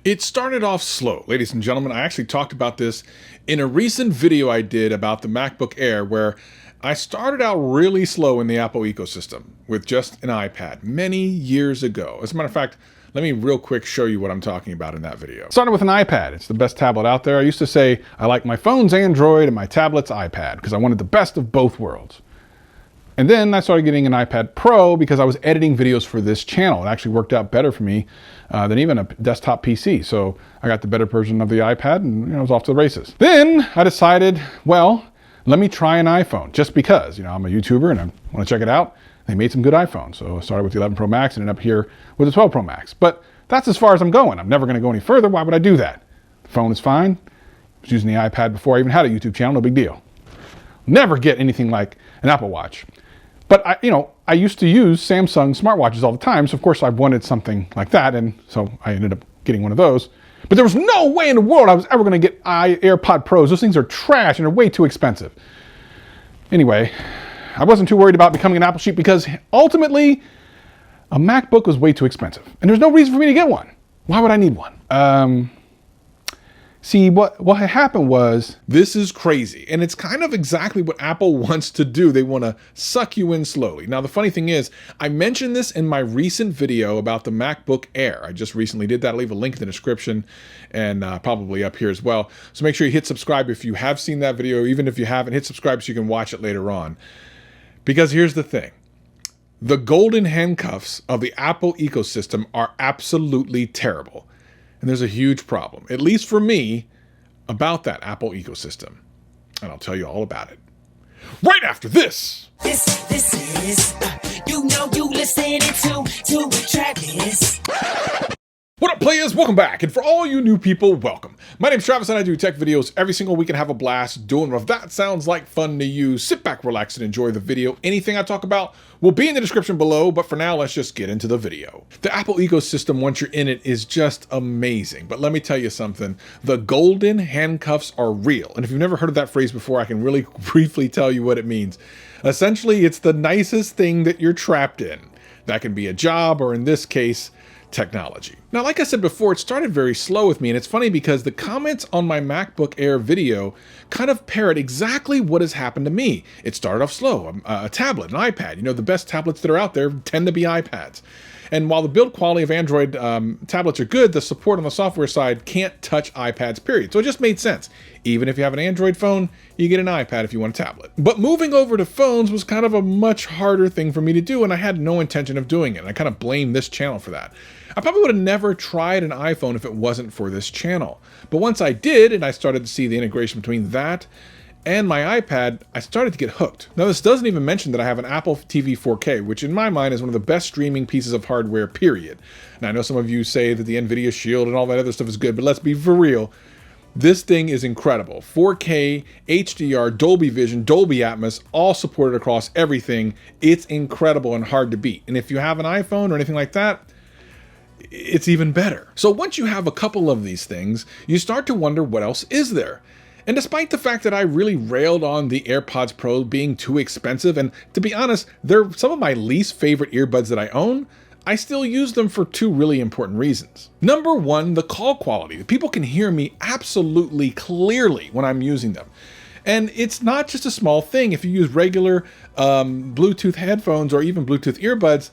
It started off slow, ladies and gentlemen. I actually talked about this in a recent video I did about the MacBook Air, where I started out really slow in the Apple ecosystem with just an iPad many years ago. As a matter of fact, let me real quick show you what I'm talking about in that video. Started with an iPad. It's the best tablet out there. I used to say I like my phone's Android and my tablet's iPad because I wanted the best of both worlds. And then I started getting an iPad Pro because I was editing videos for this channel. It actually worked out better for me than even a desktop PC. So I got the better version of the iPad and I was off to the races. Then I decided, well, let me try an iPhone just because, I'm a YouTuber and I want to check it out. They made some good iPhones. So I started with the 11 Pro Max and ended up here with the 12 Pro Max. But that's as far as I'm going. I'm never going to go any further. Why would I do that? The phone is fine. I was using the iPad before I even had a YouTube channel. No big deal. Never get anything like an Apple Watch. But I used to use Samsung smartwatches all the time, so of course I wanted something like that, and so I ended up getting one of those. But there was no way in the world I was ever going to get AirPod Pros. Those things are trash and they're way too expensive. Anyway, I wasn't too worried about becoming an Apple sheep because ultimately a MacBook was way too expensive, and there's no reason for me to get one. Why would I need one? See, what happened was, this is crazy, and it's kind of exactly what Apple wants to do. They want to suck you in slowly. Now, the funny thing is, I mentioned this in my recent video about the MacBook Air. I just recently did that. I'll leave a link in the description and probably up here as well. So make sure you hit subscribe if you have seen that video. Even if you haven't, hit subscribe so you can watch it later on. Because here's the thing. The golden handcuffs of the Apple ecosystem are absolutely terrible. And there's a huge problem, at least for me, about that Apple ecosystem. And I'll tell you all about it right after this. This is, you listening to Travis. What up, players? Welcome back. And for all you new people, welcome. My name's Travis and I do tech videos every single week and have a blast doing them. If that sounds like fun to you, sit back, relax, and enjoy the video. Anything I talk about will be in the description below, but for now, let's just get into the video. The Apple ecosystem, once you're in it, is just amazing. But let me tell you something. The golden handcuffs are real. And if you've never heard of that phrase before, I can really briefly tell you what it means. Essentially, it's the nicest thing that you're trapped in. That can be a job, or in this case, technology. Now, like I said before, it started very slow with me, and it's funny because the comments on my MacBook Air video kind of parrot exactly what has happened to me. It started off slow, a tablet, an iPad. The best tablets that are out there tend to be iPads. And while the build quality of Android tablets are good, the support on the software side can't touch iPads, period. So it just made sense. Even if you have an Android phone, you get an iPad if you want a tablet. But moving over to phones was kind of a much harder thing for me to do, and I had no intention of doing it. And I kind of blame this channel for that. I probably would have never tried an iPhone if it wasn't for this channel. But once I did, and I started to see the integration between that and my iPad, I started to get hooked. Now, this doesn't even mention that I have an Apple TV 4K, which in my mind is one of the best streaming pieces of hardware, period. Now, I know some of you say that the NVIDIA Shield and all that other stuff is good, but let's be for real. This thing is incredible. 4K, HDR, Dolby Vision, Dolby Atmos, all supported across everything. It's incredible and hard to beat. And if you have an iPhone or anything like that, it's even better. So once you have a couple of these things, you start to wonder what else is there. And despite the fact that I really railed on the AirPods Pro being too expensive, and to be honest, they're some of my least favorite earbuds that I own, I still use them for two really important reasons. Number one, the call quality. People can hear me absolutely clearly when I'm using them. And it's not just a small thing. If you use regular Bluetooth headphones or even Bluetooth earbuds,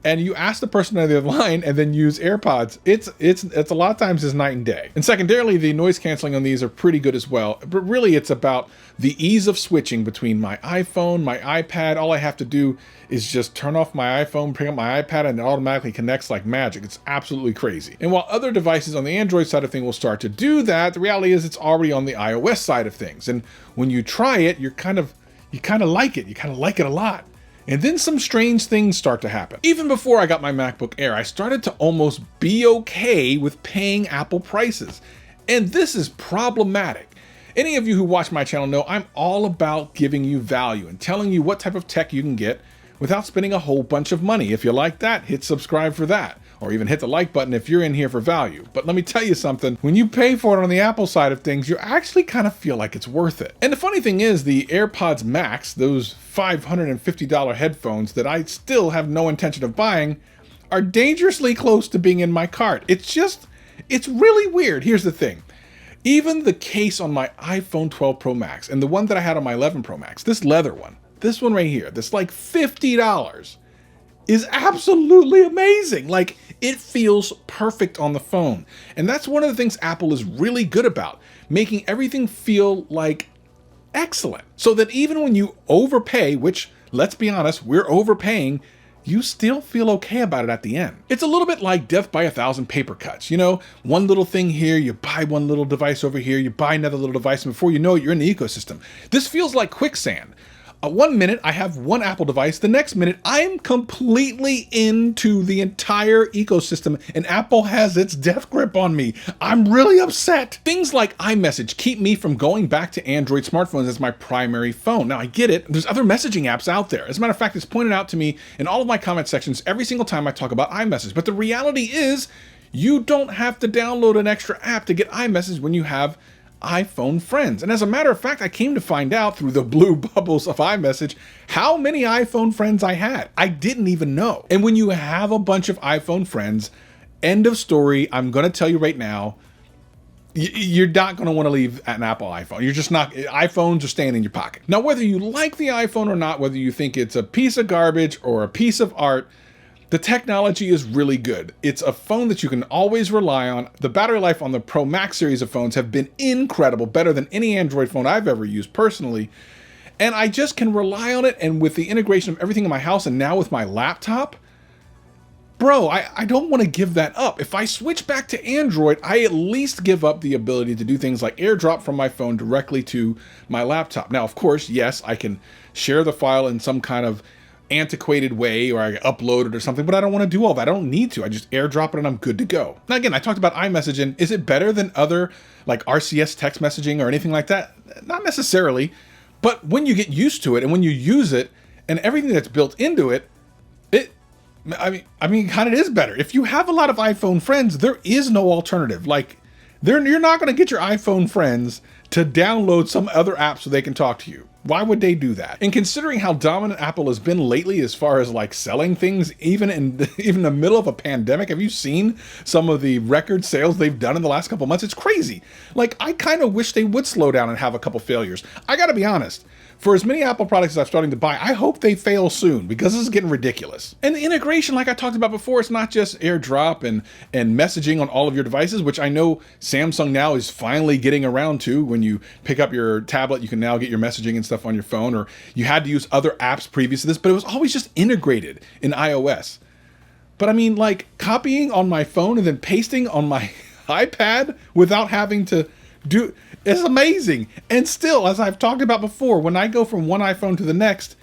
and you ask the person on the other line and then use AirPods, it's a lot of times is night and day. And secondarily, the noise canceling on these are pretty good as well. But really, it's about the ease of switching between my iPhone, my iPad. All I have to do is just turn off my iPhone, bring up my iPad, and it automatically connects like magic. It's absolutely crazy. And while other devices on the Android side of things will start to do that, the reality is it's already on the iOS side of things. And when you try it, you kind of like it. You kind of like it a lot. And then some strange things start to happen. Even before I got my MacBook Air, I started to almost be okay with paying Apple prices. And this is problematic. Any of you who watch my channel know I'm all about giving you value and telling you what type of tech you can get without spending a whole bunch of money. If you like that, hit subscribe for that. Or even hit the like button if you're in here for value. But let me tell you something, when you pay for it on the Apple side of things, you actually kind of feel like it's worth it. And the funny thing is, the AirPods Max, those $550 headphones that I still have no intention of buying, are dangerously close to being in my cart. It's It's really weird. Here's the thing. Even the case on my iPhone 12 Pro Max and the one that I had on my 11 Pro Max, this leather one, this one right here, that's like $50, is absolutely amazing. Like, it feels perfect on the phone. And that's one of the things Apple is really good about, making everything feel like excellent. So that even when you overpay, which, let's be honest, we're overpaying, you still feel okay about it at the end. It's a little bit like death by 1,000 paper cuts. You know, one little thing here, you buy one little device over here, you buy another little device, and before you know it, you're in the ecosystem. This feels like quicksand. One minute I have one Apple device, the next minute I'm completely into the entire ecosystem and Apple has its death grip on me. I'm really upset. Things like iMessage keep me from going back to Android smartphones as my primary phone. Now I get it, there's other messaging apps out there. As a matter of fact, it's pointed out to me in all of my comment sections every single time I talk about iMessage. But the reality is, you don't have to download an extra app to get iMessage when you have iPhone friends. And as a matter of fact, I came to find out through the blue bubbles of iMessage how many iPhone friends I had. I didn't even know. And when you have a bunch of iPhone friends, end of story, I'm going to tell you right now, you're not going to want to leave an Apple iPhone. You're just not. iPhones are staying in your pocket. Now, whether you like the iPhone or not, whether you think it's a piece of garbage or a piece of art, the technology is really good. It's a phone that you can always rely on. The battery life on the Pro Max series of phones have been incredible, better than any Android phone I've ever used personally. And I just can rely on it. And with the integration of everything in my house and now with my laptop, bro, I don't want to give that up. If I switch back to Android, I at least give up the ability to do things like AirDrop from my phone directly to my laptop. Now, of course, yes, I can share the file in some kind of antiquated way, or I upload it or something, but I don't want to do all that. I don't need to. I just AirDrop it and I'm good to go. Now again, I talked about iMessage, and is it better than other like RCS text messaging or anything like that? Not necessarily, but when you get used to it and when you use it and everything that's built into it, I mean, kind of is better. If you have a lot of iPhone friends, there is no alternative. Like, you're not going to get your iPhone friends to download some other app so they can talk to you. Why would they do that? And considering how dominant Apple has been lately as far as like selling things, even in the middle of a pandemic, have you seen some of the record sales they've done in the last couple months? It's crazy. Like, I kind of wish they would slow down and have a couple failures. I gotta be honest. For as many Apple products as I'm starting to buy, I hope they fail soon because this is getting ridiculous. And the integration, like I talked about before, it's not just AirDrop and messaging on all of your devices, which I know Samsung now is finally getting around to. When you pick up your tablet, you can now get your messaging and stuff on your phone, or you had to use other apps previous to this, but it was always just integrated in iOS. But I mean, like, copying on my phone and then pasting on my iPad without having to do it's amazing. And still, as I've talked about before, when I go from one iPhone to the next,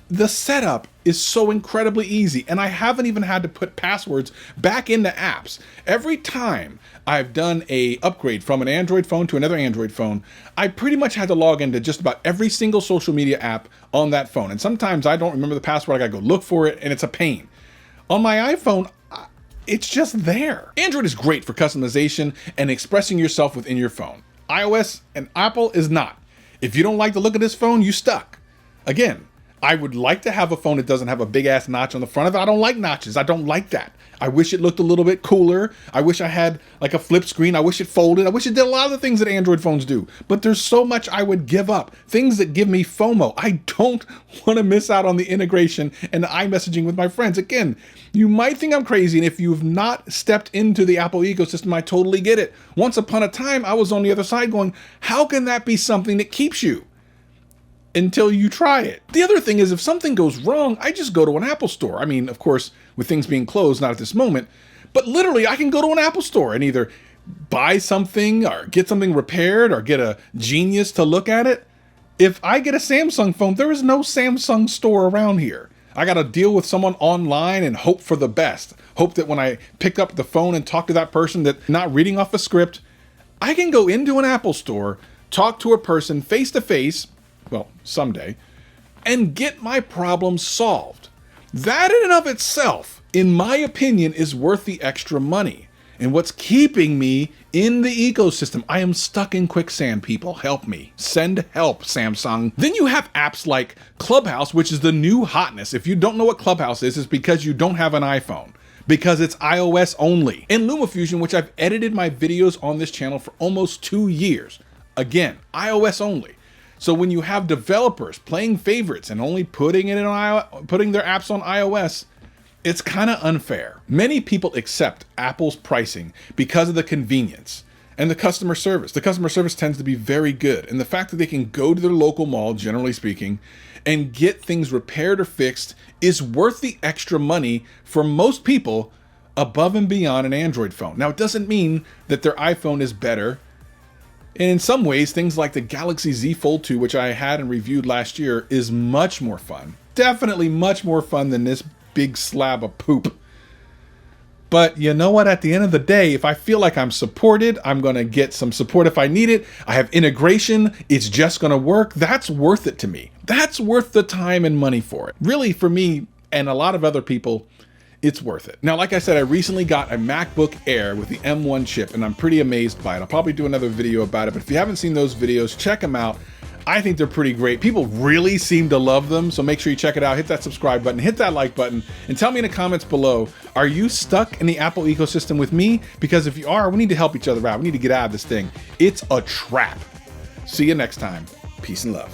the setup is so incredibly easy, and I haven't even had to put passwords back into apps. Every time I've done a upgrade from an Android phone to another Android phone, I pretty much had to log into just about every single social media app on that phone. And sometimes I don't remember the password, I gotta go look for it, and it's a pain. On my iPhone, it's just there. Android is great for customization and expressing yourself within your phone. iOS and Apple is not. If you don't like the look of this phone, you stuck. Again, I would like to have a phone that doesn't have a big ass notch on the front of it. I don't like notches. I don't like that. I wish it looked a little bit cooler. I wish I had like a flip screen. I wish it folded. I wish it did a lot of the things that Android phones do. But there's so much I would give up. Things that give me FOMO. I don't want to miss out on the integration and the iMessaging with my friends. Again, you might think I'm crazy, and if you've not stepped into the Apple ecosystem, I totally get it. Once upon a time, I was on the other side going, how can that be something that keeps you? Until you try it. The other thing is, if something goes wrong, I just go to an Apple store. I mean, of course, with things being closed, not at this moment, but literally I can go to an Apple store and either buy something or get something repaired or get a genius to look at it. If I get a Samsung phone, there is no Samsung store around here. I got to deal with someone online and hope for the best. Hope that when I pick up the phone and talk to that person that not reading off a script, I can go into an Apple store, talk to a person face to face, well, someday, and get my problem solved. That in and of itself, in my opinion, is worth the extra money. And what's keeping me in the ecosystem, I am stuck in quicksand, people. Help me. Send help, Samsung. Then you have apps like Clubhouse, which is the new hotness. If you don't know what Clubhouse is, it's because you don't have an iPhone. because it's iOS only. And LumaFusion, which I've edited my videos on this channel for almost 2 years, again, iOS only. So when you have developers playing favorites and only putting their apps on iOS, it's kind of unfair. Many people accept Apple's pricing because of the convenience and the customer service. The customer service tends to be very good. And the fact that they can go to their local mall, generally speaking, and get things repaired or fixed is worth the extra money for most people above and beyond an Android phone. Now, it doesn't mean that their iPhone is better. And in some ways, things like the Galaxy Z Fold 2, which I had and reviewed last year, is much more fun. Definitely much more fun than this big slab of poop. But you know what? At the end of the day, if I feel like I'm supported, I'm going to get some support if I need it. I have integration. It's just going to work. That's worth it to me. That's worth the time and money for it. Really, for me and a lot of other people, it's worth it. Now, like I said, I recently got a MacBook Air with the M1 chip, and I'm pretty amazed by it. I'll probably do another video about it, but if you haven't seen those videos, check them out. I think they're pretty great. People really seem to love them, so make sure you check it out. Hit that subscribe button, hit that like button, and tell me in the comments below, are you stuck in the Apple ecosystem with me? Because if you are, we need to help each other out. We need to get out of this thing. It's a trap. See you next time. Peace and love.